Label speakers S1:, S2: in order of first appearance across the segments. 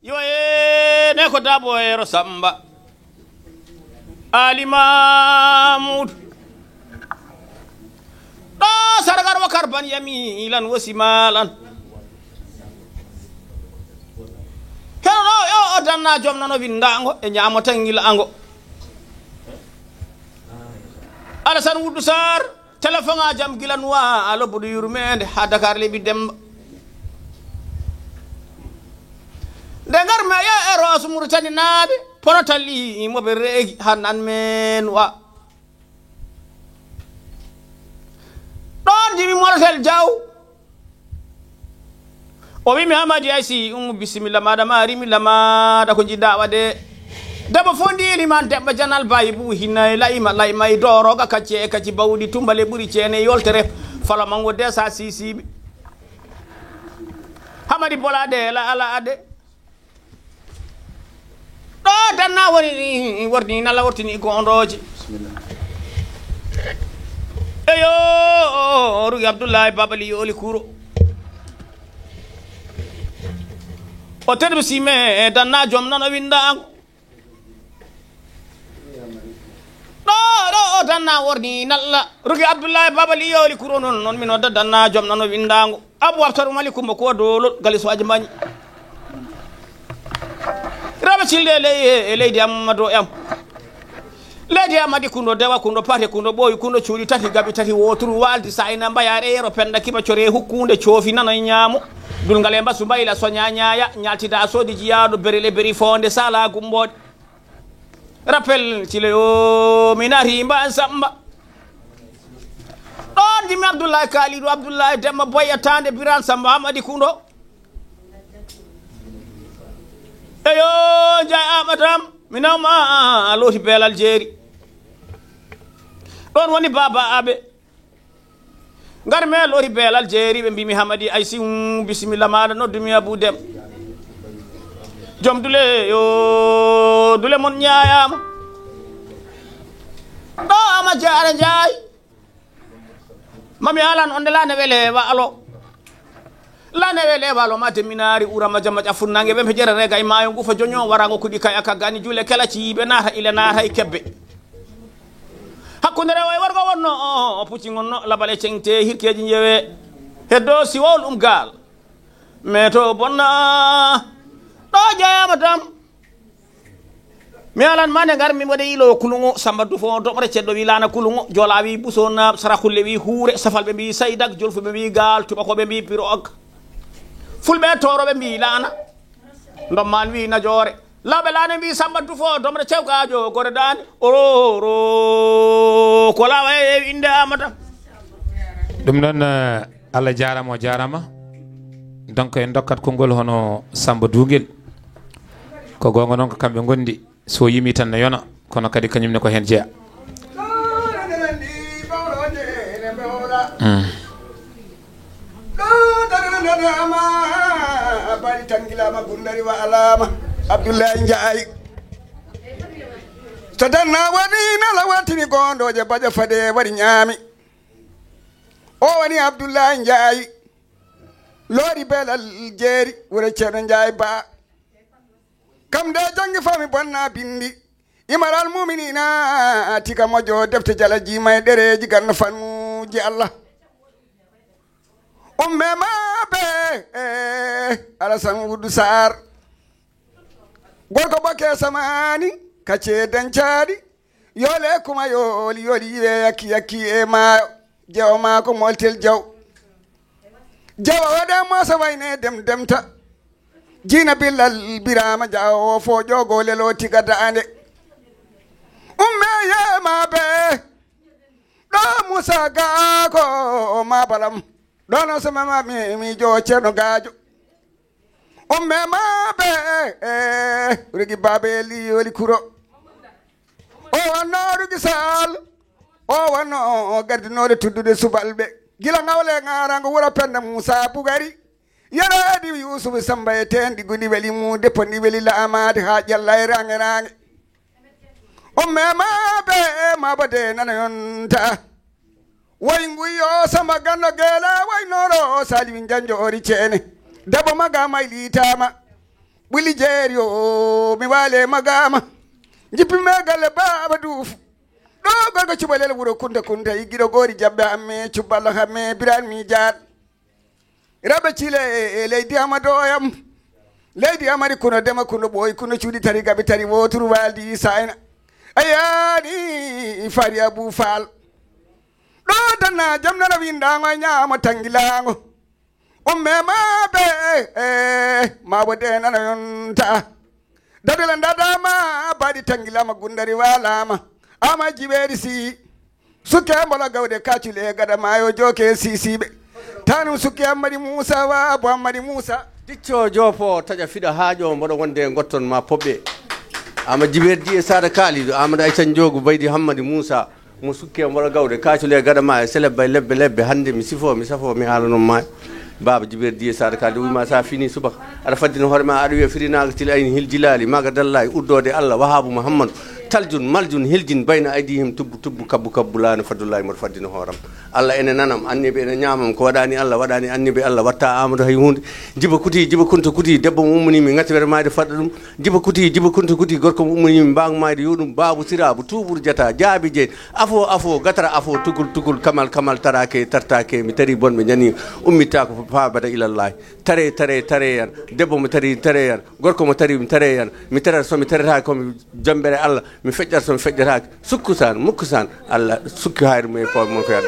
S1: yo ne ko dabo ero samba ali mamud ɗo sargar wa karban yami ilan wasimalan keno yo o danna jom nano windango e ñamo tangil ango Alassane Wuddu Sarr téléphone a jam gilan wa alo bodu yurmede ha Dakar lebi demba nde ngar me ya ero sumuru tani naaɓe pono talli moɓe reegi ha nan men wa ɗon jimi monotel diaw o wimi Hamadi Aysi bisimilla maɗa ma rimilla maɗa ko jiɗɗa waɗe debbo fo ndiliman debbo janal bayi bu hinnayi layma e doroga kacce e kacci bawɗi tumbale ɓuuri ceene yoltere falamango de sa sisiɓe Hamadi Bolade ala ade ɗo danna woni worni nalla wortini gondoje eyo Rugi Abdoulaye Babali yoli kuro o terbe sime danna joom nano windango ɗo danna worni nalla Rugi Abdoulaye Babali yoli kuro non min odda danna joom nano windango Abou Waftar Malicoumba ko dolol galisoaji mbañi raɓe cilde e leydi Amadou am leydi Amadi kundo dewa kundo pate kundo ɓooyi kundo cuuɗi tati gaɓi tati woturu waldi sayna mbayare yero penda kiba core hukkunde coofi nano e ñaamo dulgal e mbasu mbayla soña ñaaya ñaltida soodi jiyaɗo berele beri fonde sala gumboɗe rappel cile o mi naati mba samba ɗon jimi Abdoulaye Kalidou Abdoulaye Demba boyatande Biran Samba Amadi kundo eyo jay amatam minawma looti beelal jeeri ɗon woni baba aɓe ngar me looti beelal jeeri ɓe mbimi Hamadi Aysi bisimilla maɗa noddumi Abou Dem joom dule yo dule mon ñayama ɗo ama jaara jaay mami alan onde lane wele waalo lane wele walo ma teminari urama jamma ƴafunnangue ɓe jere rega e maayo ngufa joño warango kuɗi kay aka gani juule kelaci yiɓe naata ile naata e kebbe hakkude rewo e worgo wonno o pucci gonno labal e cengte hirkeji jeewe heddo siwol gal mais to bonna ɗo jeyama tam mi alan mande gar mi waɗa yilo kulugo Samba Dufo doɓre cedɗo wi lana kulugo joola wi busona sarakulle wi huure safalɓe mbi saydak jolfuɓe mbi gal tubakoɓe mbi pirogue fulɓe toroɓe mbi lana domman wi najore lawɓe lana mbi Samba Dufo domre cewgajo gore dani oro ko lawa e inde amata
S2: ɗum noon Allah jarama o jarama donc en dokkat konngol hono Samba Dugel ko gonga noon ko kamɓe gondi so yimi tan ne yona kono kadi kañumne ko hen jeeya
S3: bari tangilama gundari wa alama Abdoulaye Ndiaye so danna waɗi nala watini gondoje baƴa fade waɗi ñaami o woni Abdoulaye Ndiaye loori beelal jeeri wure ceerno Ndiaye ba kam de jangi fami bonna bindi imaral muminina tika moƴo defte jala jima e ɗereji ganno fannuji Allah umme maɓe Alassane Wuddu Sarr gorko bokke samani kacce dancaɗi yole kuma yoli yiwe yakki e maayo jewa ma ko moltel jaw jawa waɗa mosa wayne demta jina billal birama jawo fo ƴogo lelo tiga dande umme yemaɓe ɗo Moussa Gako ma balam ɗono somama mi jo ceerno gajo umme maɓe Rugi babe liyoli kuro o wonno Rugi Sall o wonno gardinode tuddude subalɓe gila ngawle ngarango wuro penda Moussa Bougari yeredi Youssouf Samba e ten ɗigguɗi weeli mu deppo ndi weeli laamade ha ƴella e range umme maɓe mabade nana yonta way nguyo Samba Ganno Guela waynoro Saliou Janjori ceene debbo maga maylitama ɓuli jeeri o mi waale magama jippi megale baba duufu ɗo gorko cuɓalel wuuro kunta kunta yiggiɗo goori jabbe amme cubballa hamme biran mi jaaɗ raɓe cile e leydi amadoyam leydi amari kuno dema kuno ɓooyi kuno cuuɗi tari gaɓe tari woturu waldi sayna ayani fari abou fall ɗo tanna jam nana windago e ñaamo tangilago ummemaɓe mabo de nana yonta dadele dadama baɗi tangilama gundari walama ama jiɓeɗi si sukke mbola gawde kacule gaɗa mayo joke sisiɓe tanum sukke ammadi moussa wabo ammadi moussa
S4: dicco jofo taƴa fiɗa haaƴo mboɗo wonde e gotton ma poɓɓe ama jiɓerdi e sada kaaliɗo amadou aytan jogu baydi hammadi moussa mo sukke mboɗo gawde kacule gaɗa ma e selebba e lebbe hande mi safo mi haalanon ma baba jiɓerdi e sada kaaliɗo wima sa fini subaka aɗa faddina hoore ma aɗa wiya firinaga til ayni hiljilali maga dalla e uddode allah wahabu mouhammadou taljun maljun hiljin bayna aydihim tubbu kabbu lano fadullahi moɗo faddino hooram allah ene nanam anniɓe ene ñamam ko waɗani allah waɗani anniɓe allah watta amadou hay hunde jiba kunta kuti debbo mo ummonimi ŋativere mayde fadda ɗum jiba kunta kuti gorko mo ummonimi mbagmayde yo ɗum babou sirabu tuɓuru diata jaabi jeyn afo gatara afo tugol kamal tartake mi tari bonɓe ñani ummitta ko fabada ilallahi tare yan debbo mo tari yan gorko mo tari mi tare yan mi tarata somi tarata komi jambere allah mi feƴƴata somi feƴƴataki sukkusan mukkusan allah sukki hayre mum e fo mon feyat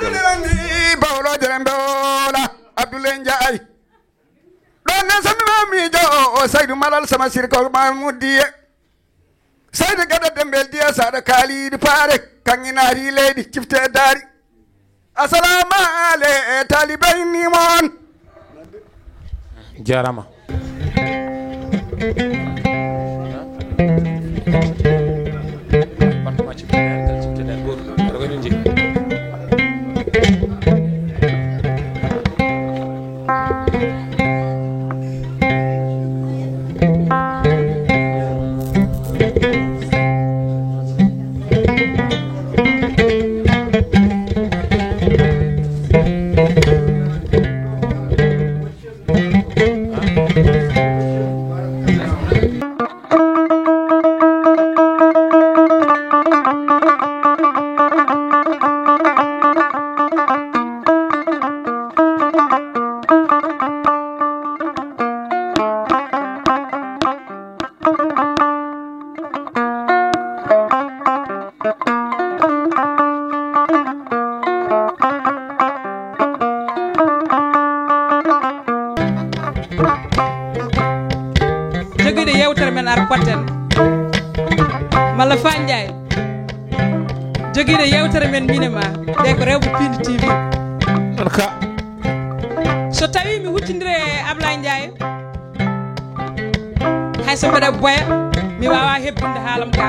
S3: bawlodere mbewola abdoulaye ndiaye ɗon nen somi mamijo o saydou malal sama sirko mamoudiye sayde gaɗa dembel diya saɗa kaaliɗi paare kanŋinaari leydi cifte daari assalamu ale e talibaynimon
S2: jarama
S5: joguiɗo yewtere men ar potten malla fandiaye joguiɗo yewtere men minema ɗe ko rewɓe Pindi TV so tawi mi huccodire e Ablaye Ndiaye hayso mbeɗa boya mi wawa hebbinde haalam ka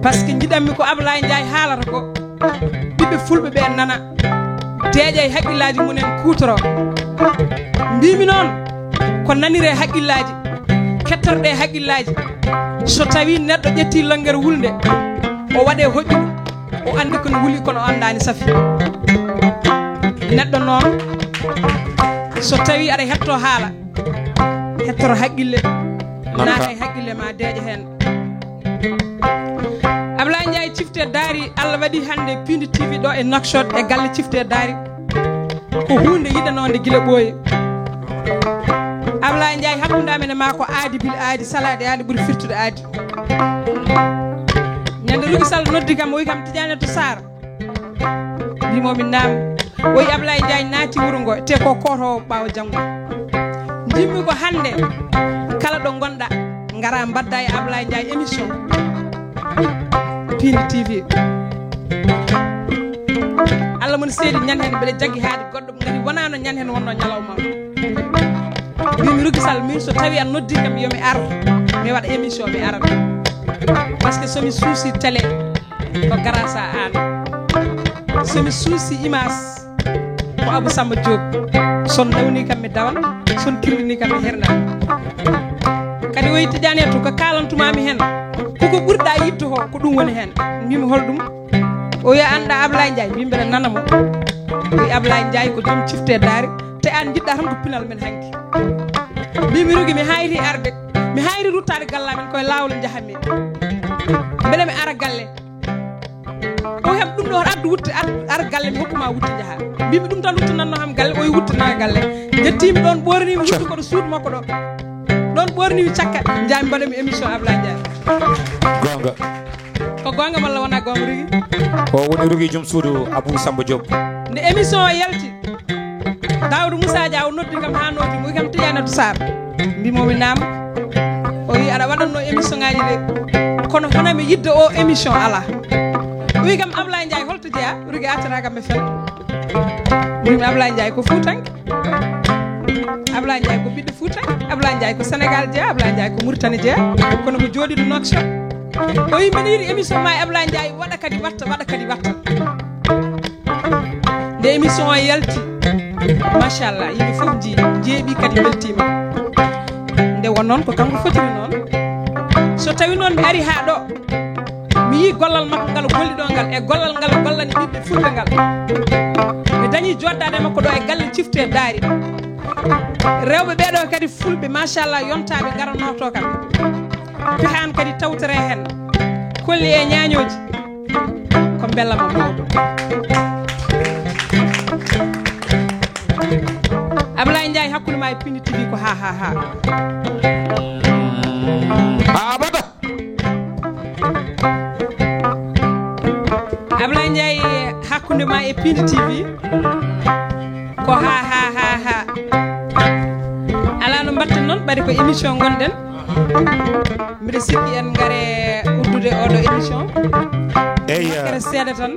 S5: par ce que jiɗanmi ko Ablaye Ndiaye haalata ko ɓiɓɓe fulɓe ɓe nana deeƴa e haqqillaji munen kutoro mbimi noon ko nanire haqqillaji kettorɗe haqqillaji so tawi neɗɗo ƴetti longuere wulde o waɗe hoƴƴuɗo o andi kono wuli kono andani safi neɗɗo noon so tawi aɗa hetto haala hettoro haqqille naata e haqqille ma deeƴa hen Ablaye Ndiaye cifte daari Allah waɗi hande Pindi TV ɗo e Nouakchott e galle cifte daari ko hunde yiɗanode guila ɓooye Ablaye Ndiaye hakkude amen e ma ko aadi bil aadi salade aadi ɓuuri firtude aadi ñande Rugi Sall noddi kam o wi kam Tidiane to Sara mbimomi naam o wi Ablaye Ndiaye naati wuuro ngo te ko koto ɓaawo janggo jimmi ko hande kala ɗo gonɗa ngara mbadda e Ablaye Ndiaye émission Pindi TV Allah mon seedi ñan hen mbeɗa jaggi haade goɗɗo ngati wonano ñan hen wonno ñalawma mbimi Rugi Sall min so tawi a noddi kam yomi ar mi waɗa émission mi arat par ce que somi suusi télé ko grâce à an somi suusi image ko Abou Samba Diop son nawni kam mi dawan son kirlini kam mi herna kadi woyi Tidiane to ko kalantumami hen koko ɓurɗa yitto ko ɗum woni hen mbimi holɗum o wi anda Ablaye Ndiaye mbimi mbeɗa nanamo o wi Ablaye Ndiaye ko joom cifte daari te an jiɗɗa tan ko pinal men hanki mbimi Rugi mi hayri arde mi hayri ruttade gallamen koye lawol jahami beele mi ara galle o heɓ ɗum ɗo addu wutte ar galle mi hokkuma wutte jaha mbimi ɗum tan wuttananno ham galle o wuttanaa galle jettimi ɗon ɓornimi wuttu koɗo suudu makko ɗo ɗon ɓornimi cakka jami mbaɗami émission Ablaye Ndiaye
S2: gonga
S5: ko gonga walla wona gonga Rougui
S2: o woni Rougui joom suudu Abou Samba Diop
S5: nde émission o yalti Daoudou Moussa Dia o noddi kam ha noddi mo wi kam Tidiane Sarr mbimomi naam o wi aɗa waɗanno émission ngaji de kono honami yidde o émission ala o wi kam Ablaye Ndiaye holto jeeya Rougui accata kam e fel mbimi Ablaye Ndiaye ko Foutanke Ablaye Ndiaye ko ɓiɗɗo Foutanke Ablaye Ndiaye ko Sénégal jeeya Ablaye Ndiaye ko Mauritanie jeeya kono ko jooɗiɗo Nouakchott o wi mbiɗa yiɗi émission ma e Ablaye Ndiaye waɗa kadi watta nde émission o yalti machallah yimɓe fof jeeɓi kadi beltima nde won noon ko kanko fotiri noon so tawi noon mi ari ha ɗo mi yi gollal makko ngal golliɗo ngal e gollal ngal gollani ɓiɓɓe fulɓe ngal mi dañi joddade makko ɗo e galle Cifte Daari rewɓe ɓeɗo kadi fulɓe machallah yontaɓe garanoto kam fihan kadi tawtere hen kolli e ñañoji ko bellama mawɗo Ablaye Ndiaye hakkude ma e Pindi TV ko ha
S2: abada
S5: Ablaye Ndiaye hakkude ma e Pindi TV ko ha ala no mbatten noon ɓaɗi ko émission gonɗen mbiɗa sikki en gare uddude oɗo émission kere seeɗa tan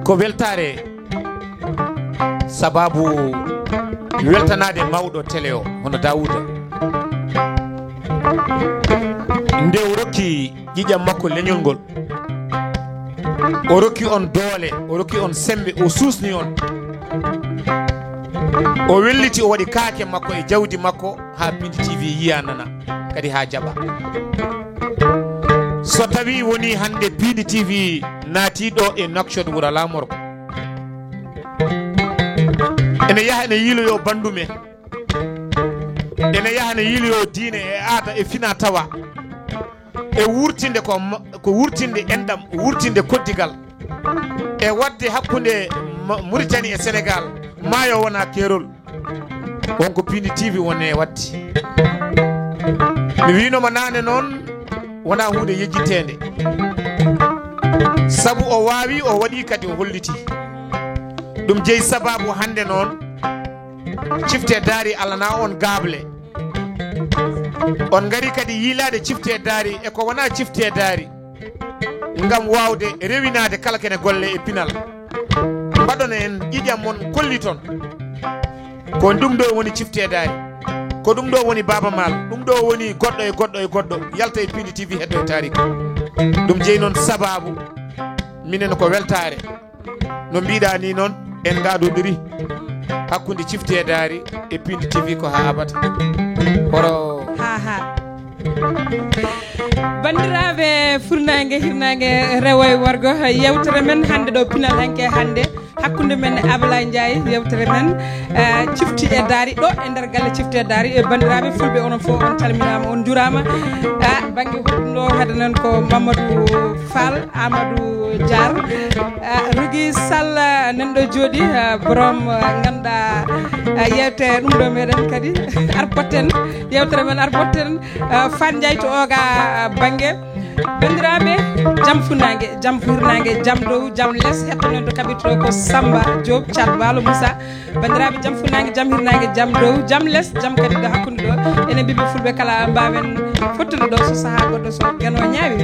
S2: ko weltare sababu weltanade mawɗo télé o hono Daouda nde o rokki ƴiƴam makko leñol ngol o rokki on doole o rokki on sembe o susni on o welliti o waɗi kaake makko e jawdi makko ha Pindi TV yiya nana kadi ha jaɓa so tawi woni hande Pindi TV naati ɗo e Nouakchott wuro Lamorko ene yaha ene yiiloyo bandume ene yaha ene yiiloyo diine e aada e fina tawa e wurtinde ko wurtinde enɗam wurtinde koddigal e wadde hakkude Mauritanie e Sénégal maayo wona keerol wonko Pindi TV wone waddi mi winoma nane noon wona hunde yejjitede sabu o wawi o waɗi kadi o holliti ɗum jeeyi sababu hande noon Cifte Daari alana on gable on gari kadi yiilade Cifte Daari e ko wona Cifte Daari ngam wawde rewinade kala kene golle e pinal mbaɗon en ƴiƴam mon kolli ton ko ɗum ɗo woni Cifte Daari ko ɗum ɗo woni Baba Mal ɗum ɗo woni goɗɗo e goɗɗo e goɗɗo yalta e Pindi TV heddo e tarik ɗum jeeyi noon sababu minen ko weltare no mbiɗa ni noon en gaɗodiri hakkude Cifte Daari e Pindi TV ko ha abata horo
S5: bandiraɓe furnangue hirnangue rewo e worgo yewtere men hande ɗo pinal hanke hande hakkude men e Ablaye Ndiaye yewtere men Cifte Daari ɗo e nder galle Cifte Daari e bandiraɓe fulɓe onon fof on calminama on jurama banggue huɗum ɗo hade noon ko Mamadou Fall Amadou Diar Rougui Sall nanɗo jooɗi borom ganduɗa yewtere ɗum ɗo meɗen kadi arpotten yewtere men arpotten Fan Ndiaye to oga banggue bandiraɓe jaam funnague jaam hirnangue jaam dow jaam less hettonon to kaɓirto ko Samba Diop Thiat Balo Moussa bandiraɓe jaam funnague jaam hirnangue jaam dow jaam less jaam kadi ɗo hakkude ɗo enen ɓiɓɓe fulɓe kala mbawen fottude ɗo so saaha goɗɗo so gueno ñaawi